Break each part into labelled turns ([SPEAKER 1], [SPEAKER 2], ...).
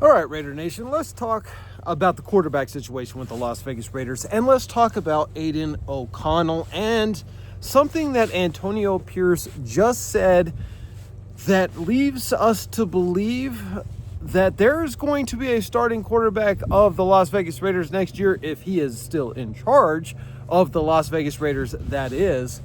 [SPEAKER 1] All right, Raider Nation, let's talk about the quarterback situation with the Las Vegas Raiders, and let's talk about Jayden O'Connell and something that Antonio Pierce just said that leaves us to believe that there's going to be a starting quarterback of the Las Vegas Raiders next year if he is still in charge of the Las Vegas Raiders, that is.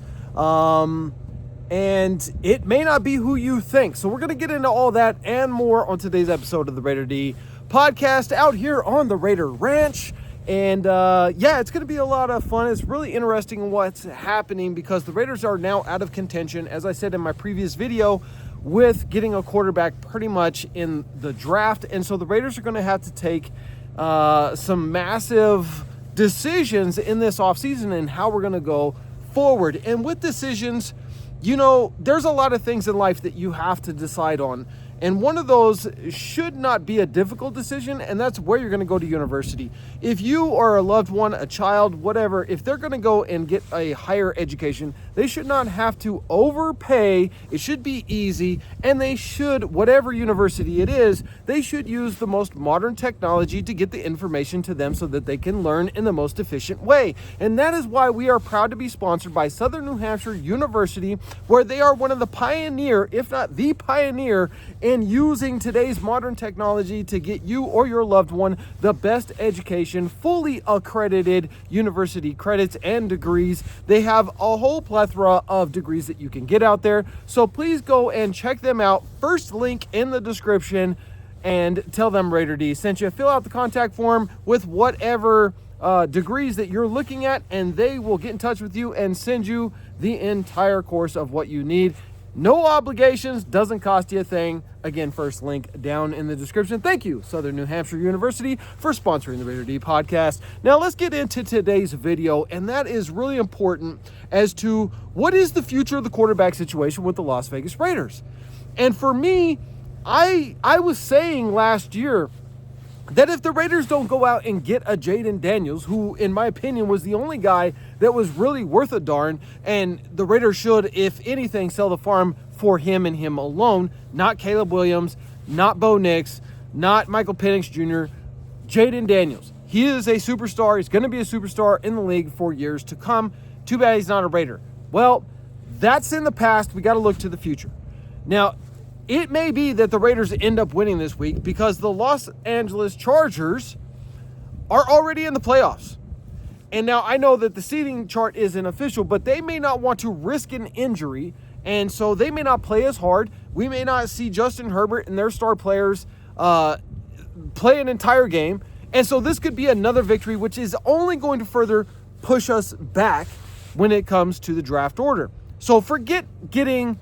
[SPEAKER 1] And it may not be who you think. So we're going to get into all that and more on today's episode of the Raider D podcast out here on the Raider Ranch. And it's going to be a lot of fun. It's really interesting what's happening because the Raiders are now out of contention, as I said in my previous video, with getting a quarterback pretty much in the draft. And so the Raiders are going to have to take some massive decisions in this offseason and how we're going to go forward. And with decisions, you know, there's a lot of things in life that you have to decide on. And one of those should not be a difficult decision, and that's where you're going to go to university. If you or a loved one, a child, whatever, if they're going to go and get a higher education, they should not have to overpay. It should be easy, and they should, whatever university it is, they should use the most modern technology to get the information to them so that they can learn in the most efficient way. And that is why we are proud to be sponsored by Southern New Hampshire University, where they are one of the pioneer, if not the pioneer, in using today's modern technology to get you or your loved one the best education, fully accredited university credits and degrees. They have a whole plethora of degrees that you can get out there. So please go and check them out. First link in the description, and tell them Raider D sent you. Fill out the contact form with whatever degrees that you're looking at, and they will get in touch with you and send you the entire course of what you need. No obligations, doesn't cost you a thing. Again, first link down in the description. Thank you, Southern New Hampshire University, for sponsoring the Raider D podcast. Now let's get into today's video, and that is really important as to what is the future of the quarterback situation with the Las Vegas Raiders. And for me, I was saying last year that if the Raiders don't go out and get a Jayden Daniels, who in my opinion was the only guy that was really worth a darn, and the Raiders should, if anything, sell the farm for him and him alone, not Caleb Williams, not Bo Nix, not Michael Penix Jr., Jayden Daniels. He is a superstar. He's going to be a superstar in the league for years to come. Too bad he's not a Raider. Well, that's in the past. We got to look to the future. Now, it may be that the Raiders end up winning this week because the Los Angeles Chargers are already in the playoffs. And now I know that the seeding chart isn't official, but they may not want to risk an injury, and so they may not play as hard. We may not see Justin Herbert and their star players play an entire game. And so this could be another victory, which is only going to further push us back when it comes to the draft order. So forget getting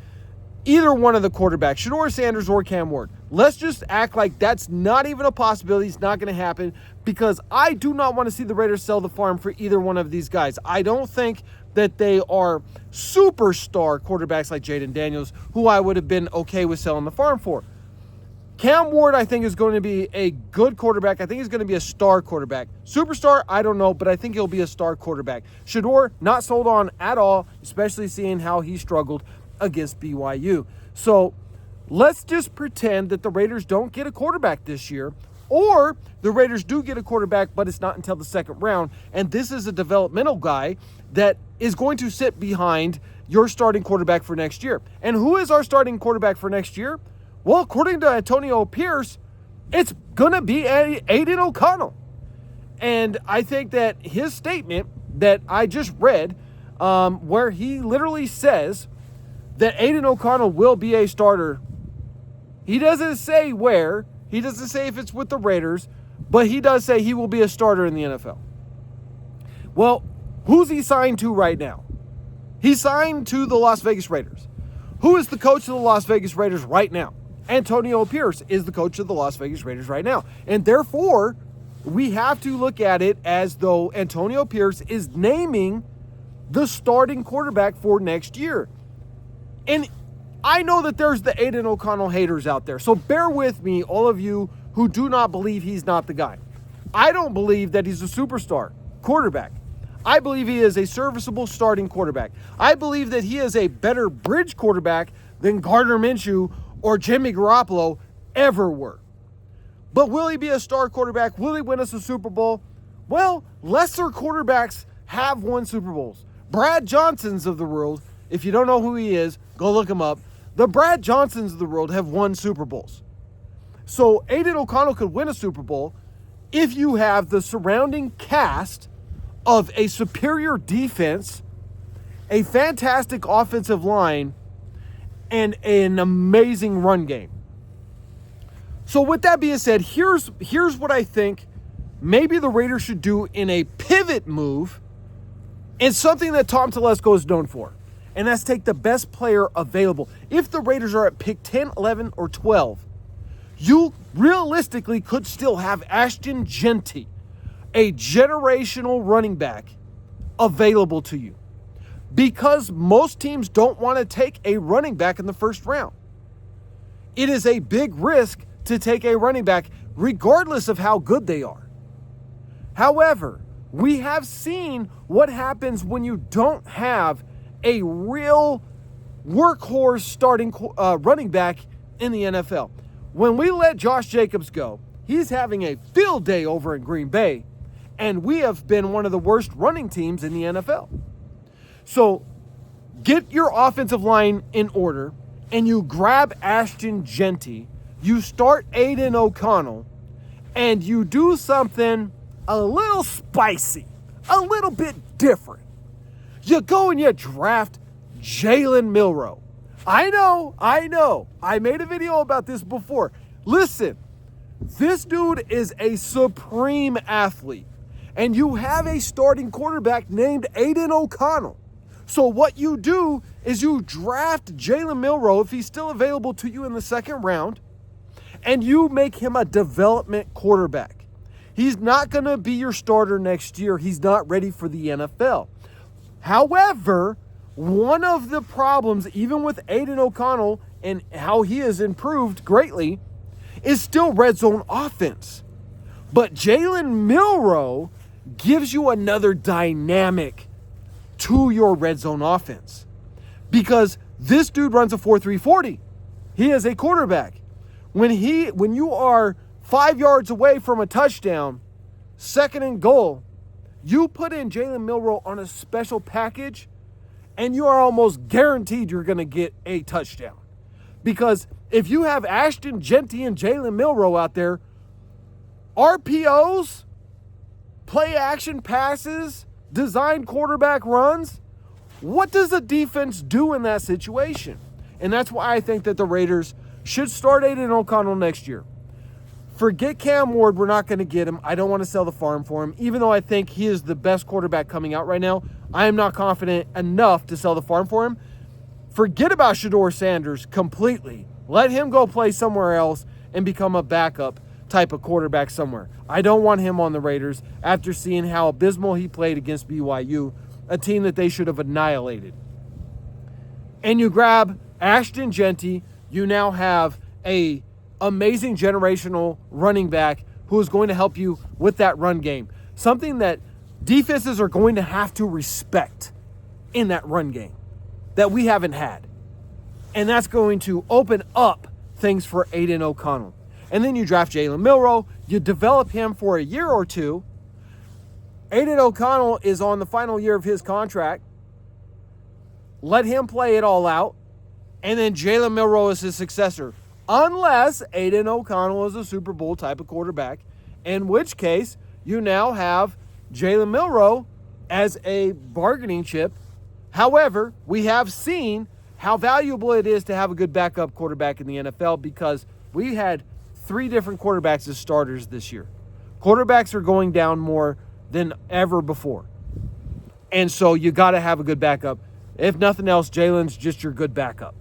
[SPEAKER 1] either one of the quarterbacks, Shedeur Sanders or Cam Ward. Let's just act like that's not even a possibility. It's not going to happen because I do not want to see the Raiders sell the farm for either one of these guys. I don't think that they are superstar quarterbacks like Jayden Daniels, who I would have been okay with selling the farm for. Cam Ward, I think, is going to be a good quarterback. I think he's going to be a star quarterback. Superstar, I don't know, but I think he'll be a star quarterback. Shedeur, not sold on at all, especially seeing how he struggled against BYU. So let's just pretend that the Raiders don't get a quarterback this year, or the Raiders do get a quarterback, but it's not until the second round. And this is a developmental guy that is going to sit behind your starting quarterback for next year. And who is our starting quarterback for next year? Well, according to Antonio Pierce, it's going to be Jayden O'Connell. And I think that his statement that I just read, where he literally says that Jayden O'Connell will be a starter. He doesn't say where. He doesn't say if it's with the Raiders, but he does say he will be a starter in the NFL. Well, who's he signed to right now? He's signed to the Las Vegas Raiders. Who is the coach of the Las Vegas Raiders right now? Antonio Pierce is the coach of the Las Vegas Raiders right now. And therefore, we have to look at it as though Antonio Pierce is naming the starting quarterback for next year. And I know that there's the Jayden O'Connell haters out there. So bear with me, all of you who do not believe he's not the guy. I don't believe that he's a superstar quarterback. I believe he is a serviceable starting quarterback. I believe that he is a better bridge quarterback than Gardner Minshew or Jimmy Garoppolo ever were. But will he be a star quarterback? Will he win us a Super Bowl? Well, lesser quarterbacks have won Super Bowls. Brad Johnsons of the world, if you don't know who he is, go look him up. The Brad Johnsons of the world have won Super Bowls. So Aiden O'Connell could win a Super Bowl if you have the surrounding cast of a superior defense, a fantastic offensive line, and an amazing run game. So with that being said, here's what I think maybe the Raiders should do in a pivot move, and something that Tom Telesco is known for, and that's take the best player available. If the Raiders are at pick 10, 11, or 12, you realistically could still have Ashton Jeanty, a generational running back, available to you. Because most teams don't want to take a running back in the first round. It is a big risk to take a running back regardless of how good they are. However, we have seen what happens when you don't have a real workhorse starting running back in the NFL. When we let Josh Jacobs go, he's having a field day over in Green Bay, and we have been one of the worst running teams in the NFL. So get your offensive line in order, and you grab Ashton Jeanty, you start Aiden O'Connell, and you do something a little spicy, a little bit different. You go and you draft Jaylen Milo. I know. I made a video about this before. Listen, this dude is a supreme athlete, and you have a starting quarterback named Aiden O'Connell. So what you do is you draft Jaylen Milo if he's still available to you in the second round, and you make him a development quarterback. He's not going to be your starter next year. He's not ready for the NFL. However, one of the problems, even with Aiden O'Connell and how he has improved greatly, is still red zone offense. But Jaylen Milo gives you another dynamic to your red zone offense, because this dude runs a 4.340. He is a quarterback. When you are 5 yards away from a touchdown, second and goal, you put in Jaylen Milo on a special package, and you are almost guaranteed you're going to get a touchdown. Because if you have Ashton Jeanty and Jaylen Milo out there, RPOs, play action passes, design quarterback runs, what does the defense do in that situation? And that's why I think that the Raiders should start Aiden O'Connell next year. Forget Cam Ward, we're not going to get him. I don't want to sell the farm for him. Even though I think he is the best quarterback coming out right now, I am not confident enough to sell the farm for him. Forget about Shedeur Sanders completely. Let him go play somewhere else and become a backup type of quarterback somewhere. I don't want him on the Raiders after seeing how abysmal he played against BYU, a team that they should have annihilated. And you grab Ashton Jeanty, you now have a amazing generational running back who is going to help you with that run game. Something that defenses are going to have to respect in that run game that we haven't had. And that's going to open up things for Aiden O'Connell. And then you draft Jaylen Milo, you develop him for a year or two. Aiden O'Connell is on the final year of his contract. Let him play it all out. And then Jaylen Milo is his successor. Unless Aiden O'Connell is a Super Bowl type of quarterback, in which case you now have Jaylen Milo as a bargaining chip. However, we have seen how valuable it is to have a good backup quarterback in the NFL, because we had 3 different quarterbacks as starters this year. Quarterbacks are going down more than ever before. And so you got to have a good backup. If nothing else, Jaylen's just your good backup,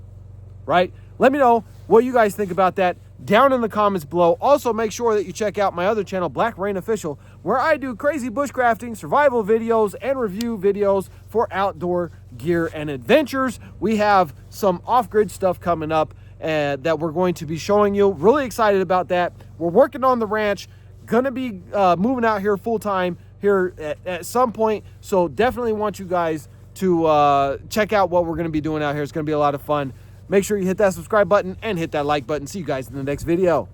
[SPEAKER 1] right? Let me know what you guys think about that down in the comments below. Also, make sure that you check out my other channel, Black Rain Official, where I do crazy bushcrafting, survival videos, and review videos for outdoor gear and adventures. We have some off-grid stuff coming up that we're going to be showing you. Really excited about that. We're working on the ranch. Going to be moving out here full-time here at some point. So definitely want you guys to check out what we're going to be doing out here. It's going to be a lot of fun. Make sure you hit that subscribe button and hit that like button. See you guys in the next video.